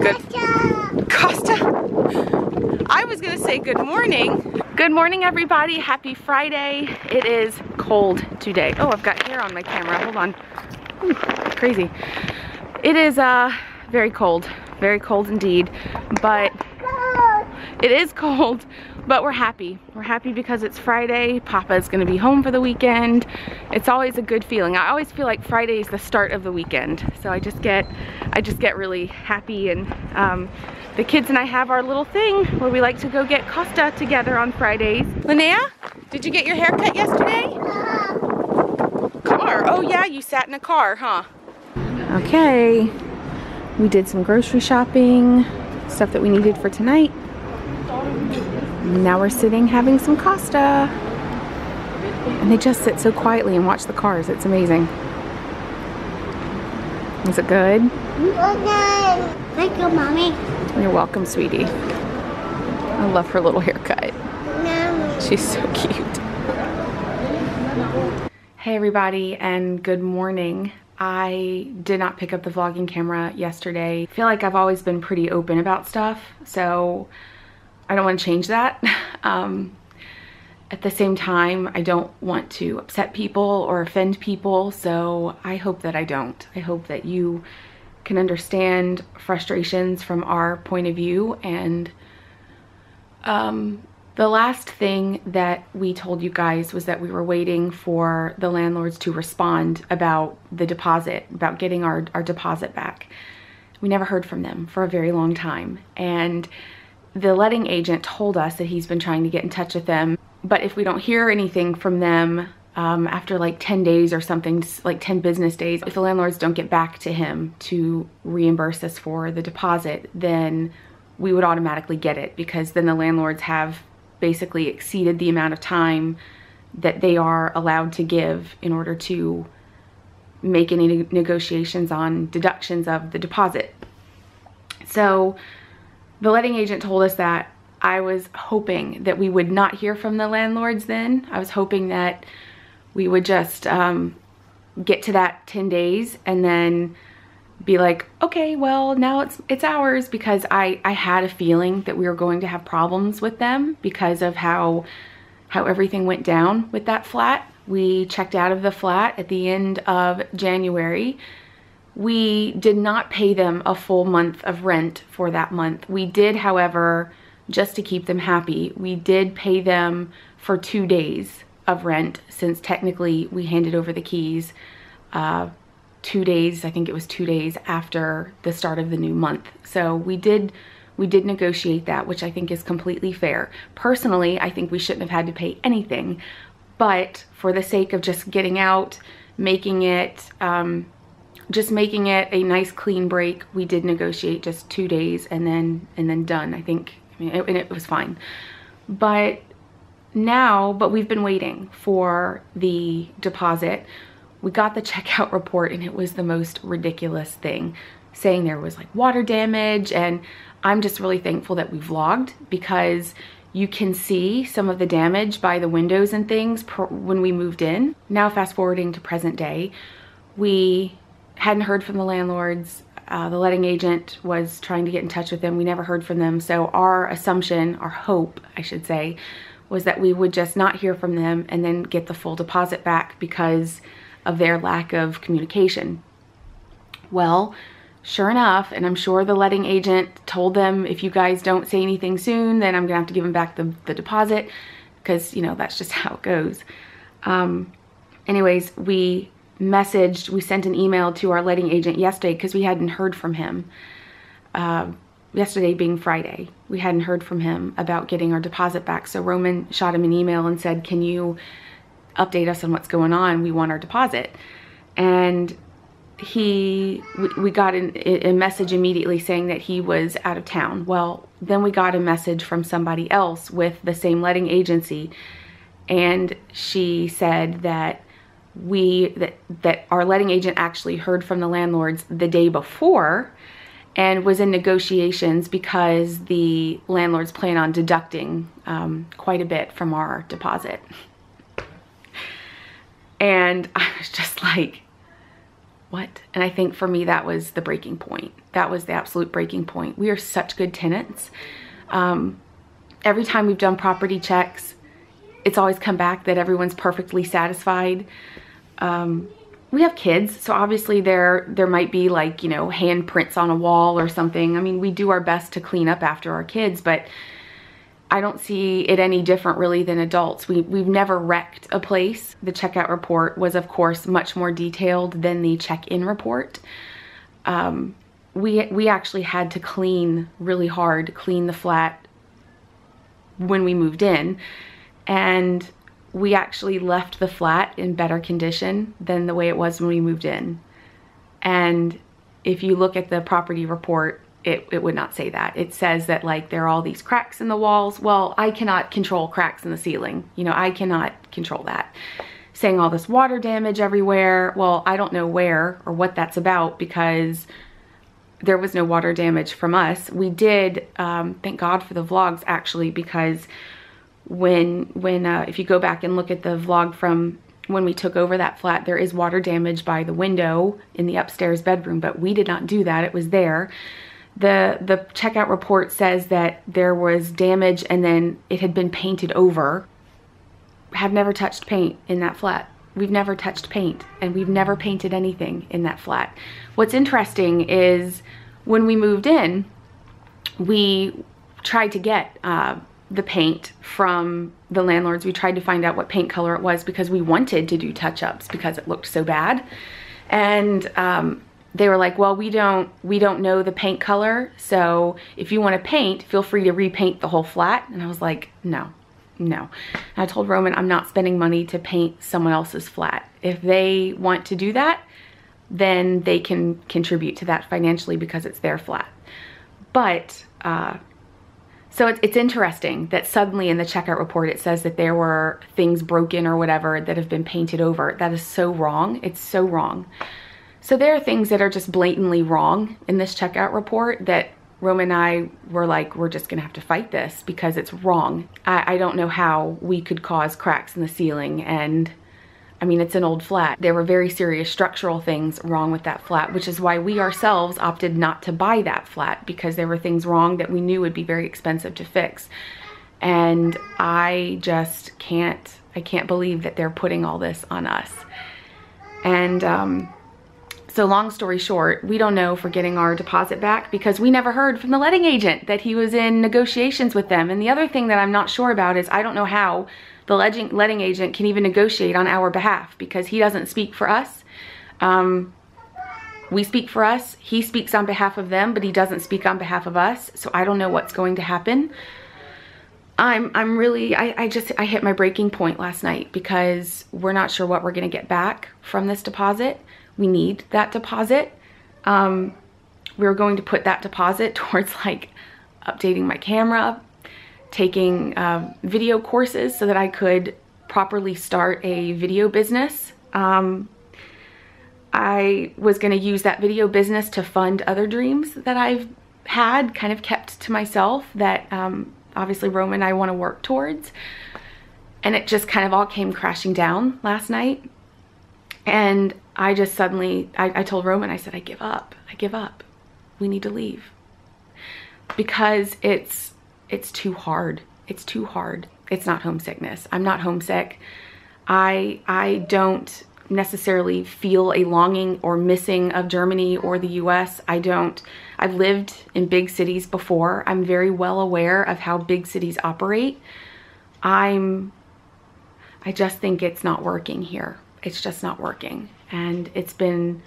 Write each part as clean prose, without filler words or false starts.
Good. Costa. I was gonna say good morning. Good morning, everybody. Happy Friday. It is cold today. Oh, I've got hair on my camera. Hold on. Ooh, crazy. It is very cold indeed, but it is cold, but we're happy. We're happy because it's Friday. Papa's gonna be home for the weekend. It's always a good feeling. I always feel like Friday is the start of the weekend. So I just get really happy, and the kids and I have our little thing where we like to go get Costa together on Fridays. Linnea, did you get your hair cut yesterday? Car, oh yeah, you sat in a car, huh? Okay, we did some grocery shopping, stuff that we needed for tonight. Now we're sitting having some Costa. And they just sit so quietly and watch the cars. It's amazing. Is it good? Thank you, Mommy. You're welcome, sweetie. I love her little haircut. She's so cute. Hey everybody, and good morning. I did not pick up the vlogging camera yesterday. I feel like I've always been pretty open about stuff, so I don't want to change that. At the same time, I don't want to upset people or offend people, so I hope that I don't. I hope that you can understand frustrations from our point of view. And the last thing that we told you guys was that we were waiting for the landlords to respond about the deposit, about getting our deposit back. We never heard from them for a very long time, and the letting agent told us that he's been trying to get in touch with them, but if we don't hear anything from them after like 10 days or something, like 10 business days, if the landlords don't get back to him to reimburse us for the deposit, then we would automatically get it, because then the landlords have basically exceeded the amount of time that they are allowed to give in order to make any negotiations on deductions of the deposit. So the letting agent told us that. I was hoping that we would not hear from the landlords then. I was hoping that we would just get to that 10 days and then be like, okay, well, now it's ours, because I had a feeling that we were going to have problems with them because of how everything went down with that flat. We checked out of the flat at the end of January. We did not pay them a full month of rent for that month. We did, however, just to keep them happy, we did pay them for 2 days of rent, since technically we handed over the keys 2 days, I think it was 2 days after the start of the new month. So we did negotiate that, which I think is completely fair. Personally, I think we shouldn't have had to pay anything, but for the sake of just getting out, making it a nice clean break, we did negotiate just 2 days and then done. I think, and it was fine. But we've been waiting for the deposit. We got the checkout report and it was the most ridiculous thing, saying there was like water damage, and I'm just really thankful that we vlogged, because you can see some of the damage by the windows and things when we moved in. Now fast forwarding to present day, we hadn't heard from the landlords. The letting agent was trying to get in touch with them. We never heard from them. So our assumption, our hope, I should say, was that we would just not hear from them and then get the full deposit back because of their lack of communication. Well, sure enough, and I'm sure the letting agent told them, if you guys don't say anything soon, then I'm gonna have to give them back the deposit, because, you know, that's just how it goes. Anyways, we sent an email to our letting agent yesterday, because we hadn't heard from him. Yesterday being Friday, we hadn't heard from him about getting our deposit back. So Roman shot him an email and said, can you update us on what's going on? We want our deposit. And we got a message immediately saying that he was out of town. Well, then we got a message from somebody else with the same letting agency, and she said that our letting agent actually heard from the landlords the day before and was in negotiations, because the landlords plan on deducting quite a bit from our deposit. And I was just like, what? And I think for me, that was the breaking point. That was the absolute breaking point. We are such good tenants. Every time we've done property checks, it's always come back that everyone's perfectly satisfied. We have kids, so obviously there might be like, you know, handprints on a wall or something. I mean, we do our best to clean up after our kids, but I don't see it any different really than adults. We've never wrecked a place. The checkout report was, of course, much more detailed than the check-in report. We actually had to clean really hard, clean the flat when we moved in, and we actually left the flat in better condition than the way it was when we moved in. And if you look at the property report, it would not say that. It says that like there are all these cracks in the walls. Well, I cannot control cracks in the ceiling. You know, I cannot control that. Saying all this water damage everywhere. Well, I don't know where or what that's about because there was no water damage from us. We did, thank God for the vlogs actually, because when if you go back and look at the vlog from when we took over that flat, there is water damage by the window in the upstairs bedroom, but we did not do that. It was there. The checkout report says that there was damage and then it had been painted over. Have never touched paint in that flat. We've never touched paint, and we've never painted anything in that flat. What's interesting is when we moved in, we tried to get the paint from the landlords. We tried to find out what paint color it was because we wanted to do touch-ups because it looked so bad. And they were like, well, we don't know the paint color, so if you want to paint, feel free to repaint the whole flat. And I was like, no. And I told Roman, I'm not spending money to paint someone else's flat. If they want to do that, then they can contribute to that financially because it's their flat. But so it's interesting that suddenly in the checkout report it says that there were things broken or whatever that have been painted over. That is so wrong. It's so wrong. So there are things that are just blatantly wrong in this checkout report that Roman and I were like, we're just gonna have to fight this because it's wrong. I don't know how we could cause cracks in the ceiling, and I mean, it's an old flat. There were very serious structural things wrong with that flat, which is why we ourselves opted not to buy that flat, because there were things wrong that we knew would be very expensive to fix. And I just can't believe that they're putting all this on us. And so long story short, we don't know if we're getting our deposit back because we never heard from the letting agent that he was in negotiations with them. And the other thing that I'm not sure about is I don't know how the letting agent can even negotiate on our behalf because he doesn't speak for us. We speak for us. He speaks on behalf of them, but he doesn't speak on behalf of us. So I don't know what's going to happen. I'm really, I hit my breaking point last night because we're not sure what we're going to get back from this deposit. We need that deposit. We were going to put that deposit towards like updating my camera, taking video courses so that I could properly start a video business. I was going to use that video business to fund other dreams that I've had kind of kept to myself that obviously Roman and I want to work towards. And it just kind of all came crashing down last night. And I just suddenly, I told Roman, I said, I give up. We need to leave. Because it's too hard. It's too hard. It's not homesickness. I'm not homesick. I don't necessarily feel a longing or missing of Germany or the US. I've lived in big cities before. I'm very well aware of how big cities operate. I just think it's not working here. It's just not working. And it's been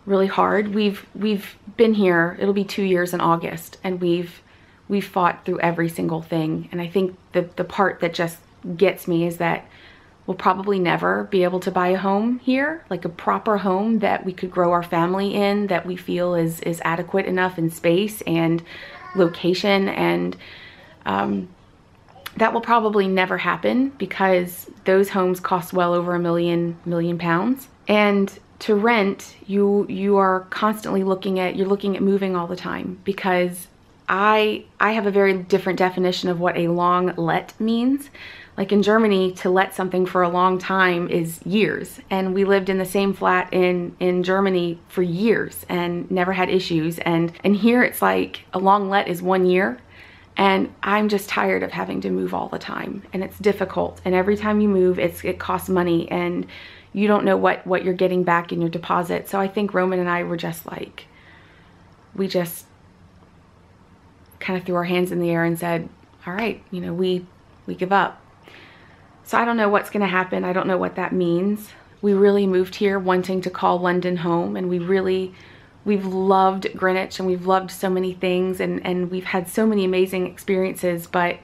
really hard. We've been here, it'll be 2 years in August, and we've fought through every single thing. And I think the part that just gets me is that we'll probably never be able to buy a home here, like a proper home that we could grow our family in, that we feel is adequate enough in space and location. And that will probably never happen because those homes cost well over £1 million. And to rent, you are constantly looking at moving all the time, because I have a very different definition of what a long let means. Like in Germany, to let something for a long time is years. And we lived in the same flat in Germany for years and never had issues. And here it's like a long let is 1 year. And I'm just tired of having to move all the time. And it's difficult. And every time you move, it costs money. And you don't know what you're getting back in your deposit. So I think Roman and I were just like, we just kind of threw our hands in the air and said, all right, you know, we give up. So I don't know what's going to happen. I don't know what that means. We really moved here wanting to call London home, and we've loved Greenwich, and we've loved so many things, and we've had so many amazing experiences, but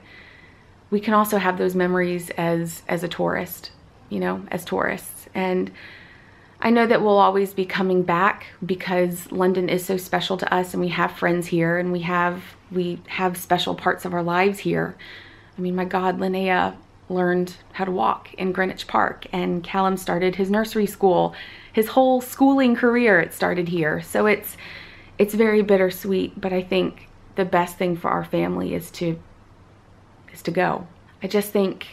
we can also have those memories as a tourist, you know, as tourists. And I know that we'll always be coming back because London is so special to us, and we have friends here, and we have special parts of our lives here. I mean, my God, Linnea learned how to walk in Greenwich Park, and Callum started his nursery school. His whole schooling career, it started here. So it's very bittersweet, but I think the best thing for our family is to go. I just think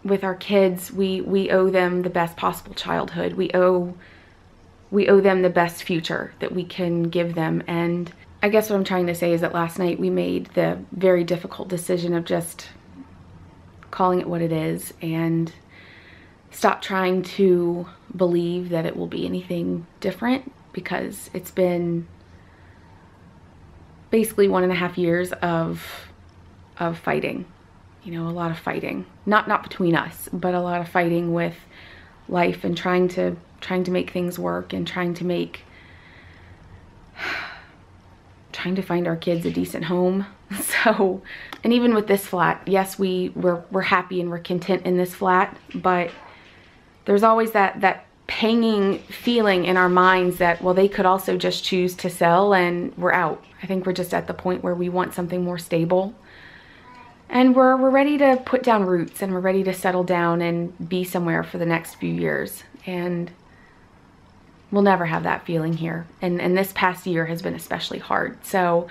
with our kids, we owe them the best possible childhood. We owe them the best future that we can give them. And I guess what I'm trying to say is that last night we made the very difficult decision of just calling it what it is and stop trying to believe that it will be anything different, because it's been basically 1.5 years of fighting, you know, a lot of fighting, not between us, but a lot of fighting with life and trying to make things work and trying to find our kids a decent home. So, and even with this flat, yes, we're happy and we're content in this flat, but there's always that panging feeling in our minds that, well, they could also just choose to sell and we're out. I think we're just at the point where we want something more stable, and we're ready to put down roots, and we're ready to settle down and be somewhere for the next few years. And we'll never have that feeling here. And this past year has been especially hard. So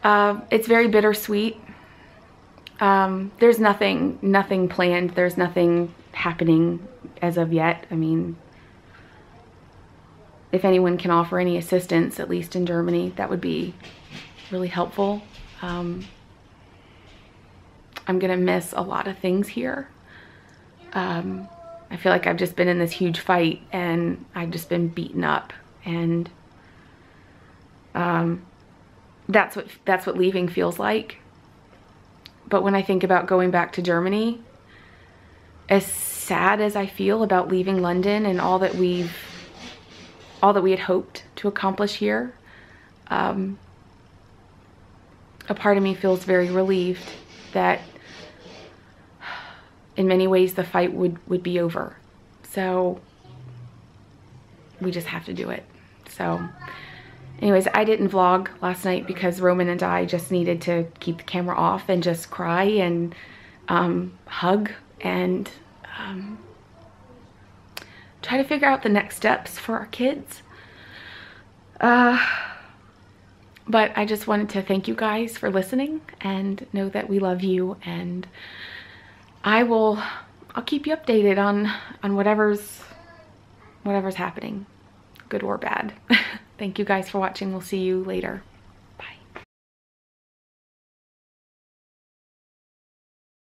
it's very bittersweet. There's nothing planned. There's nothing happening as of yet. I mean, if anyone can offer any assistance, at least in Germany, that would be really helpful. I'm gonna miss a lot of things here. I feel like I've just been in this huge fight and I've just been beaten up, and that's what leaving feels like. But when I think about going back to Germany, as sad as I feel about leaving London and all that we had hoped to accomplish here, a part of me feels very relieved that in many ways the fight would be over. So we just have to do it. So anyways, I didn't vlog last night because Roman and I just needed to keep the camera off and just cry and hug and try to figure out the next steps for our kids. But I just wanted to thank you guys for listening and know that we love you, and I'll keep you updated on whatever's happening, good or bad. Thank you guys for watching. We'll see you later.